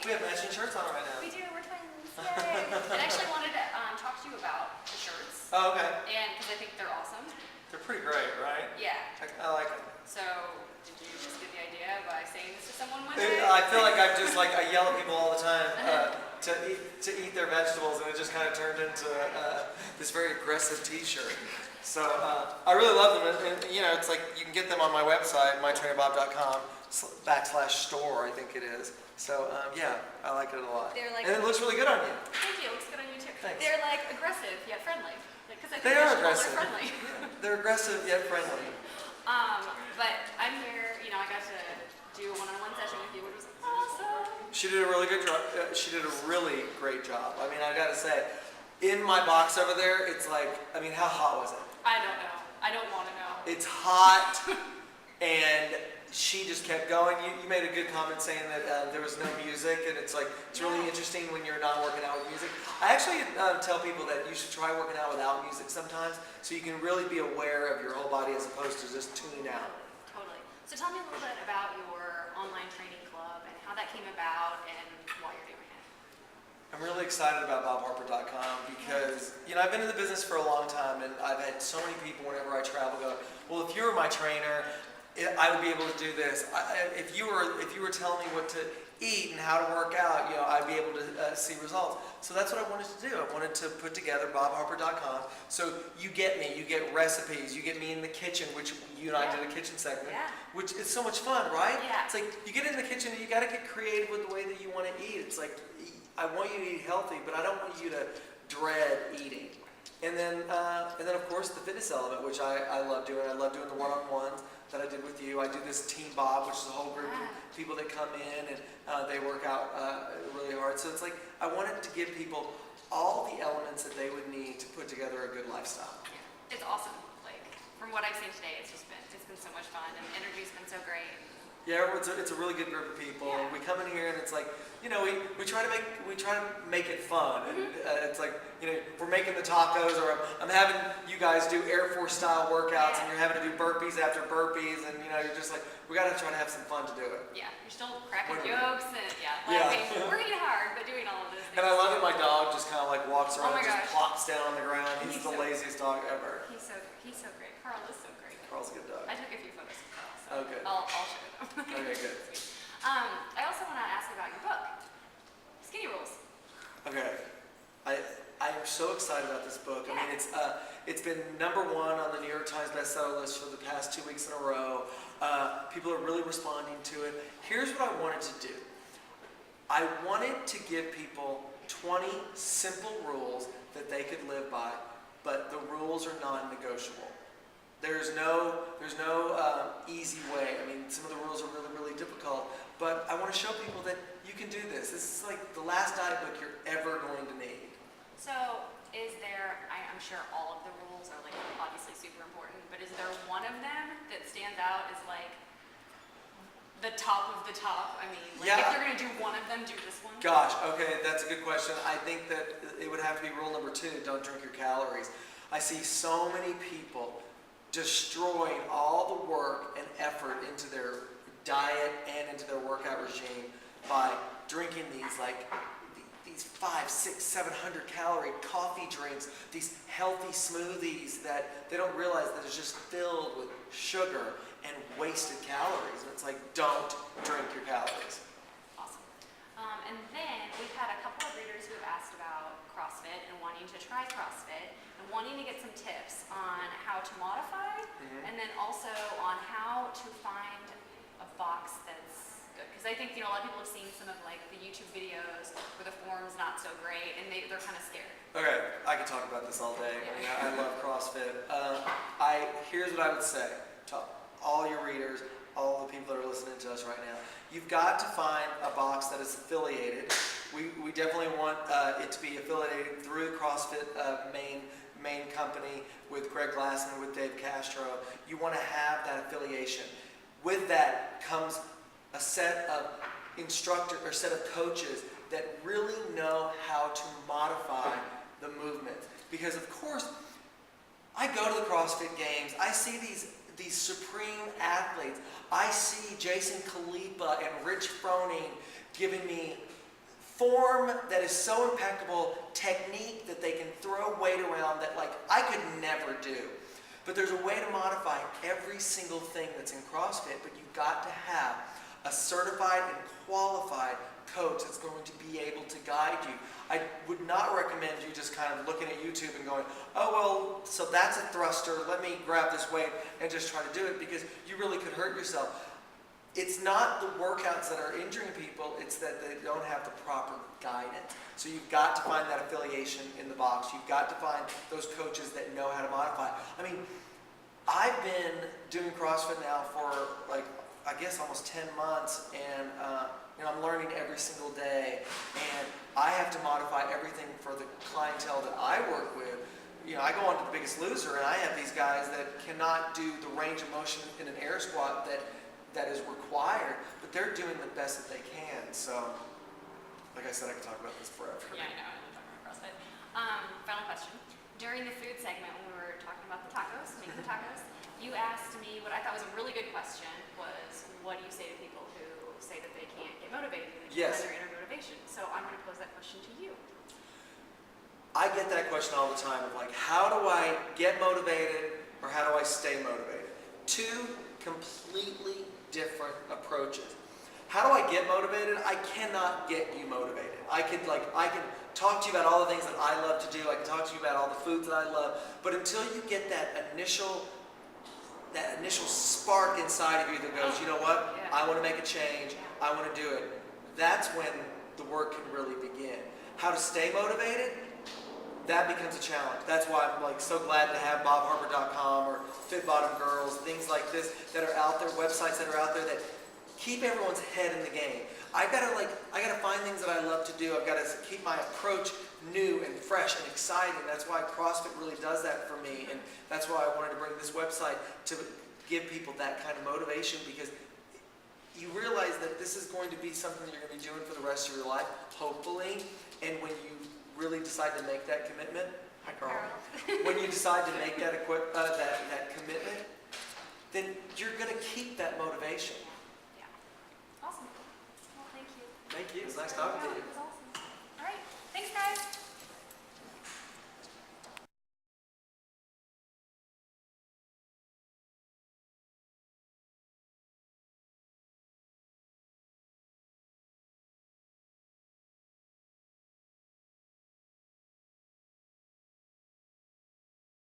We have matching shirts on right now. We do, we're twins. Yay! I actually wanted to talk to you about the shirts. Oh, okay. And because I think they're awesome. They're pretty great, right? Yeah. I like them. So, did you just get the idea by saying this to someone one day? I feel like I yell at people all the time to eat their vegetables, and it just kind of turned into this very aggressive T-shirt. So I really love them, and it's like you can get them on my website, mytrainerbob.com/store, I think it is. So yeah, I like it a lot. And it looks really good on you. Thank you. It looks good on you too. Thanks. They're like aggressive yet friendly. Because I think They are aggressive. They're friendly. Yeah, they're aggressive yet friendly. But I'm here. I got to do a one-on-one session with you, which was awesome. She did a really good job. She did a really great job. I mean, I got to say, in my box over there, it's like, how hot was it? I don't know. I don't want to know. It's hot, and she just kept going. You made a good comment saying that there was no music, and it's really interesting when you're not working out with music. I actually tell people that you should try working out without music sometimes, so you can really be aware of your whole body as opposed to just tuning out. Totally. So tell me a little bit about your online training club and how that came about and why you're doing it. I'm really excited about BobHarper.com because I've been in the business for a long time, and I've had so many people whenever I travel go, well, if you were my trainer, I would be able to do this. If you were telling me what to eat and how to work out, I'd be able to see results. So that's what I wanted to do. I wanted to put together BobHarper.com. So you get me, you get recipes, you get me in the kitchen, which you and I did a kitchen segment, which is so much fun, right? Yeah. It's like you get in the kitchen and you got to get creative with the way that you want to eat. It's like I want you to eat healthy, but I don't want you to dread eating. And then of course the fitness element, which I love doing. I love doing the one-on-ones that I did with you. I do this Team Bob, which is a whole group of people that come in and they work out really hard. So it's like I wanted to give people all the elements that they would need to put together a good lifestyle. Yeah. It's awesome. From what I've seen today, it's been so much fun, and the energy's been so great. Yeah, it's a really good group of people. Yeah. And we come in here and it's like, we try to make it fun. And it's like, we're making the tacos, or I'm having you guys do Air Force style workouts, and you're having to do burpees after burpees, and you're just like, we got to try to have some fun to do it. Yeah, you're still cracking jokes and laughing, working hard, but doing all of this. And I love that my dog just kind of walks around and gosh. just plops down on the ground. He's the laziest dog ever. He's so great. Carl is so great. Carl's a good dog. I took a few photos of Carl, so Oh, good. I'll show them. Okay, good. I also want to ask about your book, Skinny Rules. Okay, I'm so excited about this book. I mean, it's been #1 on the New York Times bestseller list for the past 2 weeks in a row. People are really responding to it. Here's what I wanted to do. I wanted to give people 20 simple rules that they could live by, but the rules are non-negotiable. There's no easy way. I mean, some of the rules are really, really difficult, but I want to show people that you can do this. This is like the last diet book you're ever going to need. So, is there, I'm sure all of the rules are obviously super important, but is there one of them that stands out as the top of the top? I mean, if you're going to do one of them, do this one? Gosh, okay, that's a good question. I think that it would have to be rule number 2, don't drink your calories. I see so many people destroying all the work and effort into their diet and into their workout regime by drinking these 500, 600, 700 calorie coffee drinks, these healthy smoothies that they don't realize that it's just filled with sugar and wasted calories. And it's like, don't drink your calories. Awesome. And then we've had a couple of readers who have asked about CrossFit and wanting to try CrossFit and wanting to get some tips on how to modify and then also on how to find a box that's good. Because I think a lot of people have seen some of the YouTube videos where the form's not so great and they're kind of scared. Okay, I could talk about this all day. I love CrossFit. Here's what I would say to all your readers, all the people that are listening to us right now. You've got to find a box that is affiliated. We definitely want it to be affiliated through the CrossFit main company with Greg Glassman, with Dave Castro. You want to have that affiliation. With that comes a set of instructors or set of coaches that really know how to modify the movement. Because of course, I go to the CrossFit Games. I see these supreme athletes. I see Jason Khalipa and Rich Froning giving me form that is so impeccable, technique that they can throw weight around that like I could never do. But there's a way to modify every single thing that's in CrossFit, but you've got to have a certified and qualified coach that's going to be able to guide you. I would not recommend you just kind of looking at YouTube and going, oh, well, so that's a thruster, let me grab this weight and just try to do it, because you really could hurt yourself. It's not the workouts that are injuring people, it's that they don't have the proper guidance. So you've got to find that affiliation in the box. You've got to find those coaches that know how to modify. I mean, I've been doing CrossFit now for like, I guess almost 10 months, and I'm learning every single day, and I have to modify everything for the clientele that I work with. I go on to The Biggest Loser, and I have these guys that cannot do the range of motion in an air squat that is required, but they're doing the best that they can. So, like I said, I could talk about this forever. Yeah, I know. I love talking about CrossFit. Final question. During the food segment, when we were talking about the tacos, making the tacos, you asked me what I thought was a really good question was, what do you say to people who say that they can't get motivated, they can't find their inner motivation? So I'm going to pose that question to you. I get that question all the time of like, how do I get motivated or how do I stay motivated? Two completely different approaches. How do I get motivated? I cannot get you motivated. I can talk to you about all the things that I love to do. I can talk to you about all the foods that I love. But until you get that initial spark inside of you that goes, you know what? Yeah. I want to make a change. I want to do it. That's when the work can really begin. How to stay motivated? That becomes a challenge. That's why I'm like so glad to have BobHarper.com or Fit Bottom Girls, things like this that are out there, websites that are out there that keep everyone's head in the game. I gotta find things that I love to do. I've got to keep my approach new and fresh and exciting. That's why CrossFit really does that for me, and that's why I wanted to bring this website to give people that kind of motivation, because you realize that this is going to be something that you're going to be doing for the rest of your life, hopefully, and when you really decide to make that commitment, hi Carl, when you decide to make that commitment, then you're going to keep that motivation. Yeah. Awesome. Well, thank you. Thank you. It was nice talking to you. It was